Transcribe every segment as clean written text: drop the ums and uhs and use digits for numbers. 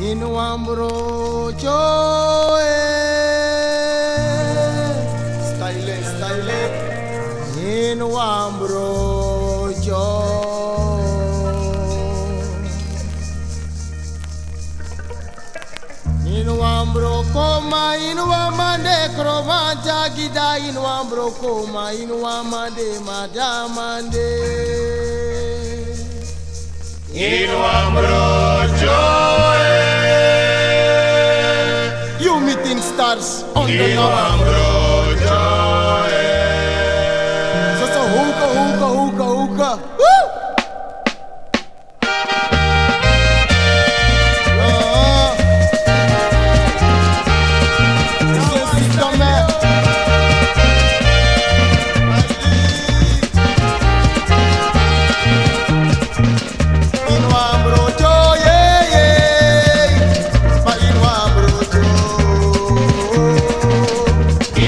in Wambro joy. Style, in Wambro joy. In Wambro koma, in Wamande kroma jagida, in Wambro koma, in Wamande madamande. In Wambro joy. You meeting stars on the In north. Wambro joy. So hookah. Woo! In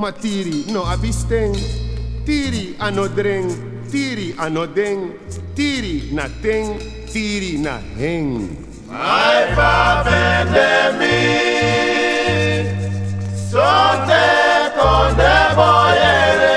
Matiri no abisteng, tiri anodring, tiri anodeng, tiri na ting, tiri na heng. My papa de mi, sote con de boyere.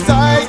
Side,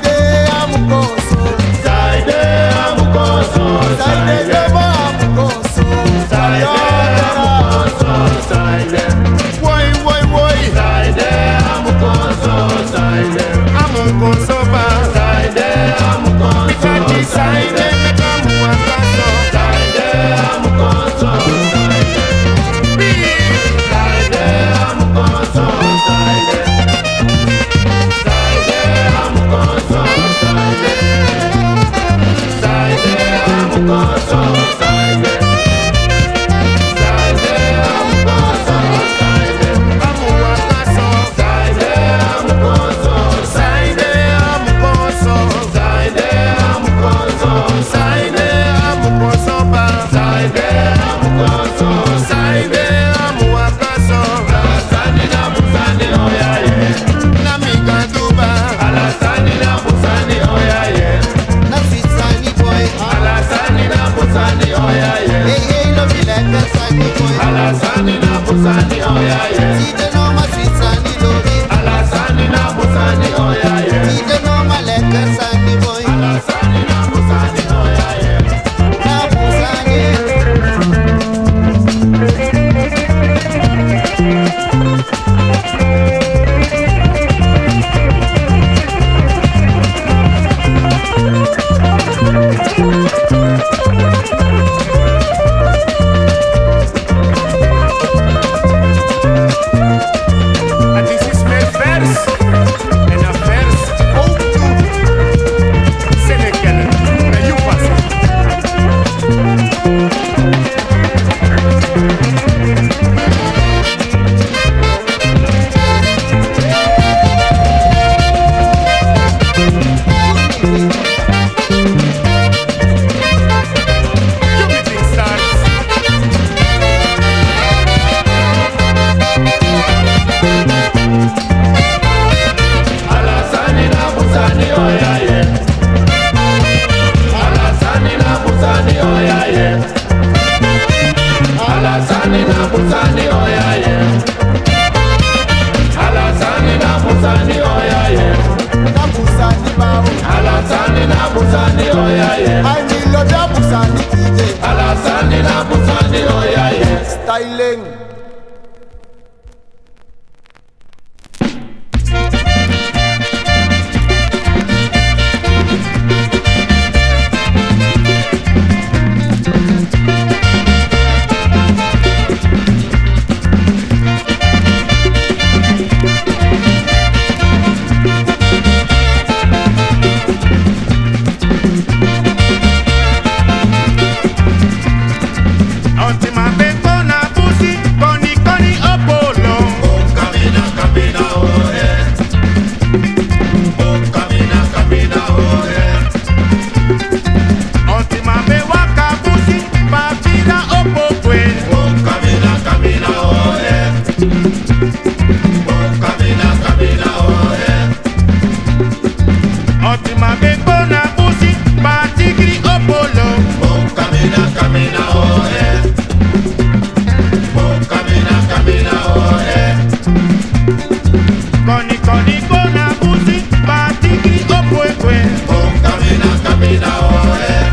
oh yeah.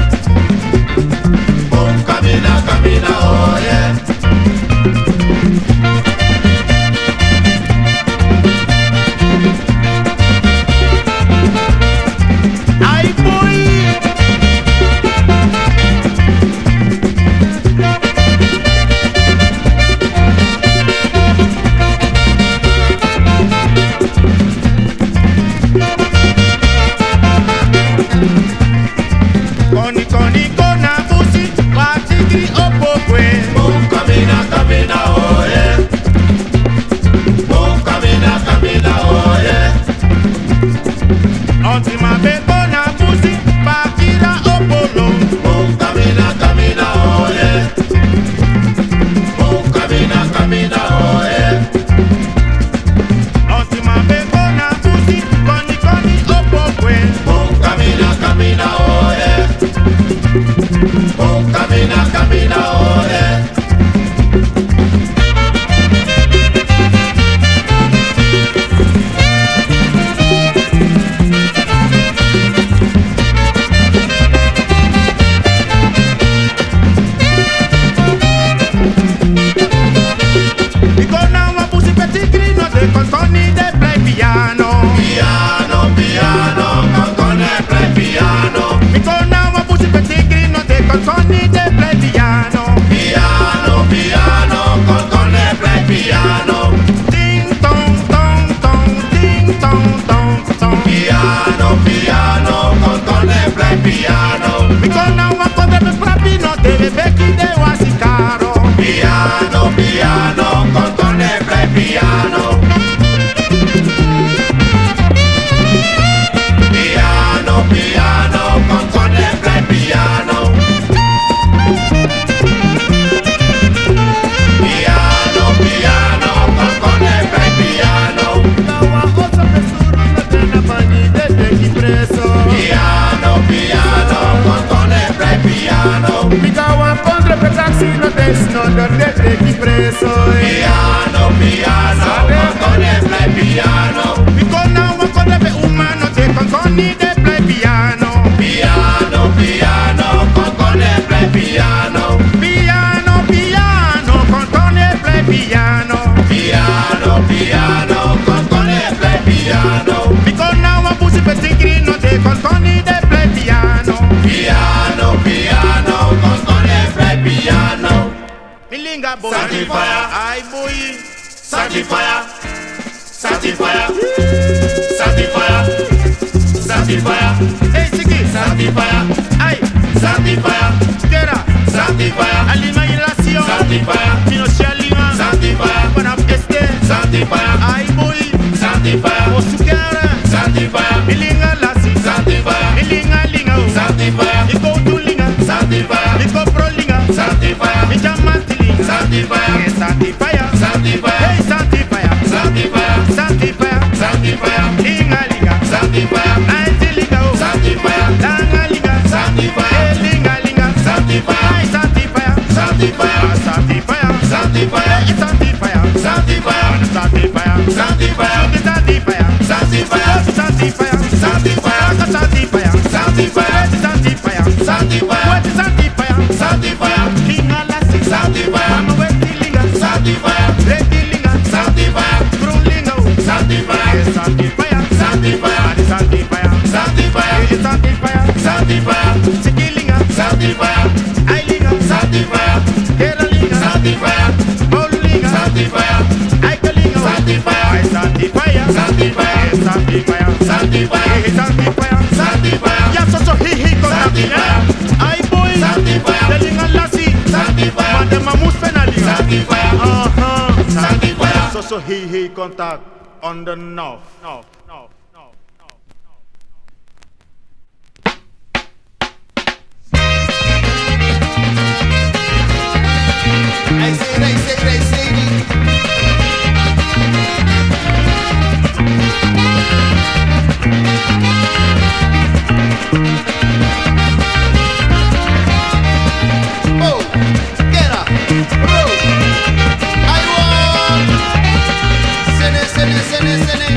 Boom, camina, camina, oh yeah. Ay, boy. Koni koni kona busi, watigri opokwe. Boom, camina, camina, oh yeah. Boom, camina, camina, oh yeah. Onti mabe kona busi, bakira opolo. Boom, camina, camina, oh yeah. Boom, camina, camina, oh yeah. Onti mabe kona busi, koni koni opokwe. Boom, camina, camina, oh yeah. Boom, camina, camina, oh yeah. Ikona wa busi petigri no de kontoni de play piano. Piano, piano, concone play piano. Ikona wa busi petigri no de kontoni de play piano. Piano, piano, concone play piano. Ding tong tong tong, ding tong tong tong. Piano, piano, concone play piano. Ikona wa konde be prapi no de beki de wasikaro. Piano, piano, concone play piano. Piano, piano, concone play piano. Piano, piano, concone play piano. Kawa osa pesuru na tena bani de teki preso. Piano, piano, concone play piano. Kawa kontra pe taxi no desno de teki preso. Piano, piano, concone play piano. Ikona wa konde be umano de kontoni de play piano. Piano, piano, concone play piano. Piano, piano, kontoni play piano. Piano, piano, concone play piano. Ikona wa busi petigri no de kontoni de play piano. Piano, piano, concone play piano. Milinga boy. Satisfyer. Ay boy. Satisfyer, satisfyer, satisfyer, satisfyer, Hey Siegie. satisfyer, Ay. satisfyer, Kera. satisfyer, Alimentation. satisfyer, Financialima. satisfyer, Panap este. satisfyer, Ay boy. satisfyer, Osukara. satisfyer, Milinga lasi. satisfyer, Milinga linga. satisfyer, Iko tulinga. satisfyer, Iko prolinga. satisfyer, Mijamantilinga. satisfyer, Hey satisfyer. satisfyer, Hey satisfyer. satisfyer, Satisfyer. satisfyer, Linga linga. satisfyer, Naitilinga. satisfyer, Langa linga. satisfyer, Hey linga linga. satisfyer, Ay satisfyer. satisfyer, Satisfyer. satisfyer, Hey satisfyer. satisfyer, Satisfyer. satisfyer, Satisfyer. satisfyer, Satisfyer. satisfyer, Satisfyer. satisfyer, Satisfyer. satisfyer, What is satisfyer? satisfyer, Linga lassi. satisfyer, Mama wetilinga. satisfyer, Redilinga. satisfyer, Brulinga. satisfyer, Satisfyer. satisfyer, Satisfyer. satisfyer, Satisfyer. satisfyer, Sigilinga. satisfyer, Ailinga. satisfyer, Keralinga. satisfyer, Bolulinga. satisfyer, Aikelinga. satisfyer, Ay satisfyer. satisfyer, Satisfyer. satisfyer, Satisfyer. satisfyer, Ya so hihi kona. Satisfyer. Ay boy. Satisfyer. Delinga lassi. Satisfyer. Mande mamus penalinga. satisfyer, satisfyer. So he contact on the NOF. No. I say. Oh, get up, roll. Iwan, sene.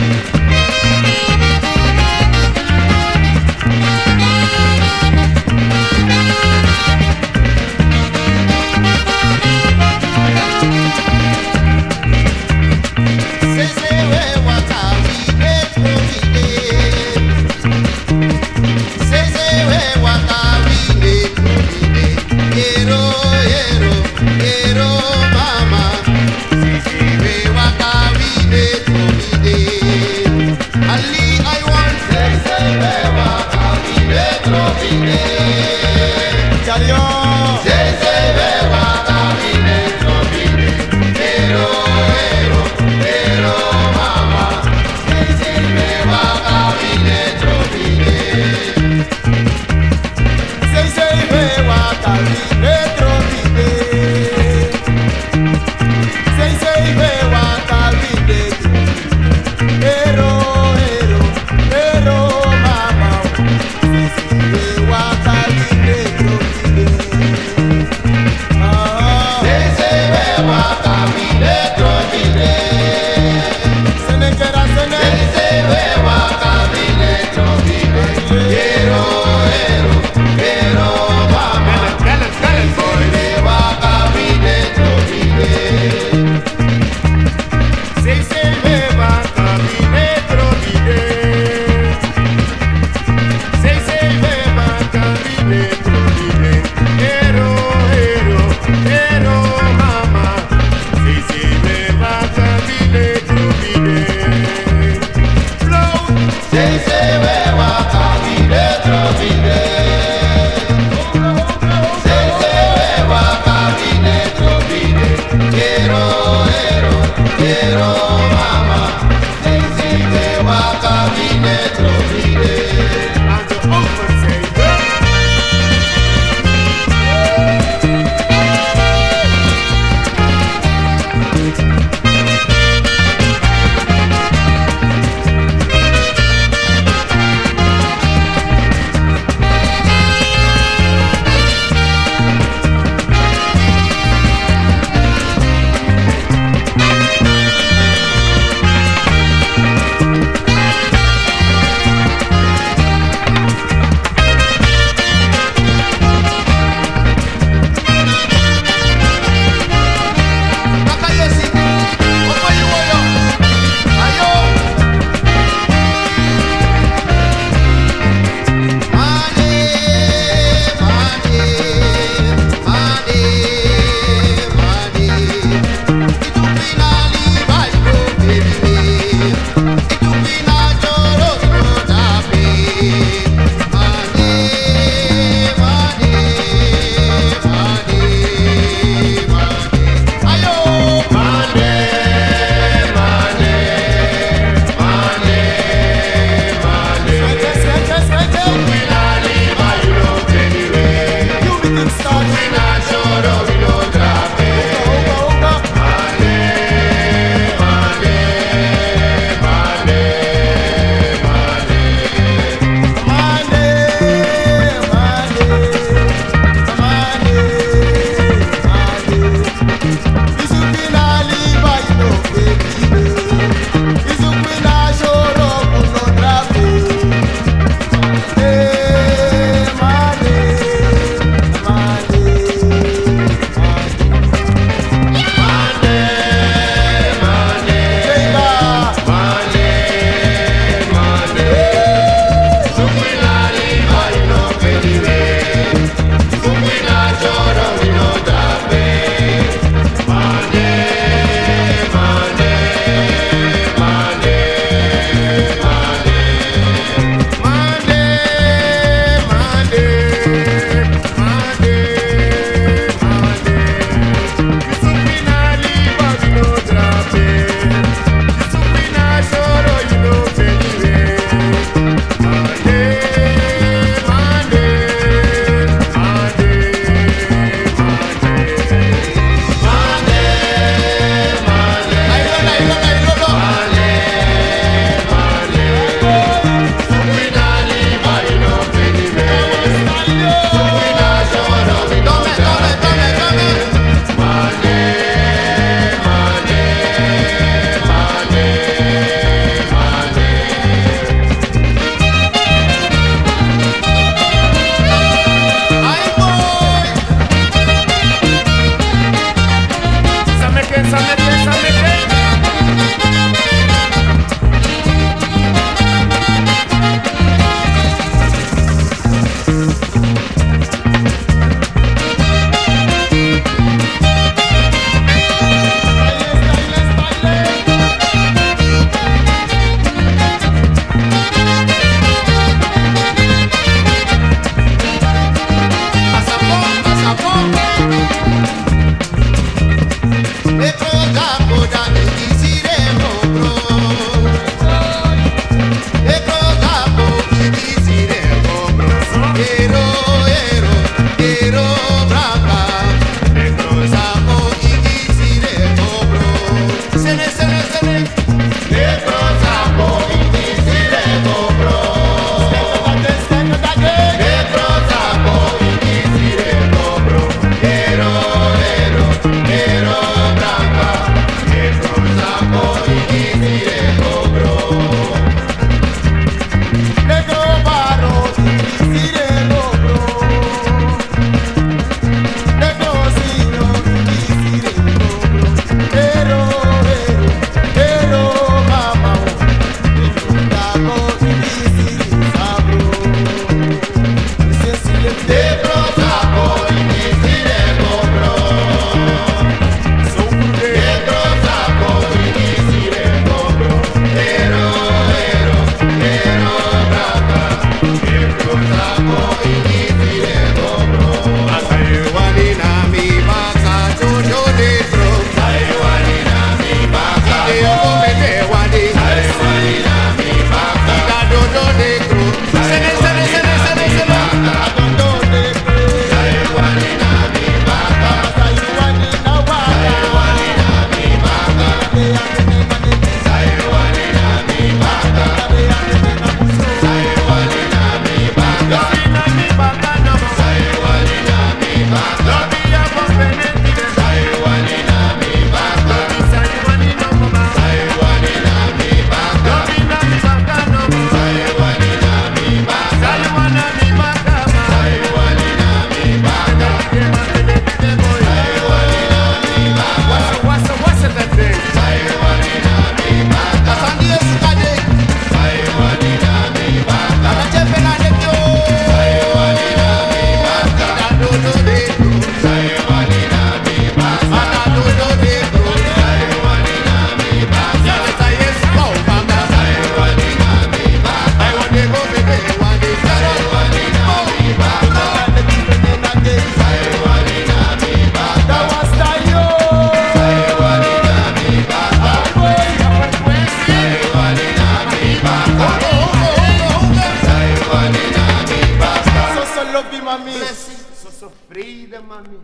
Sou sofrida, mami.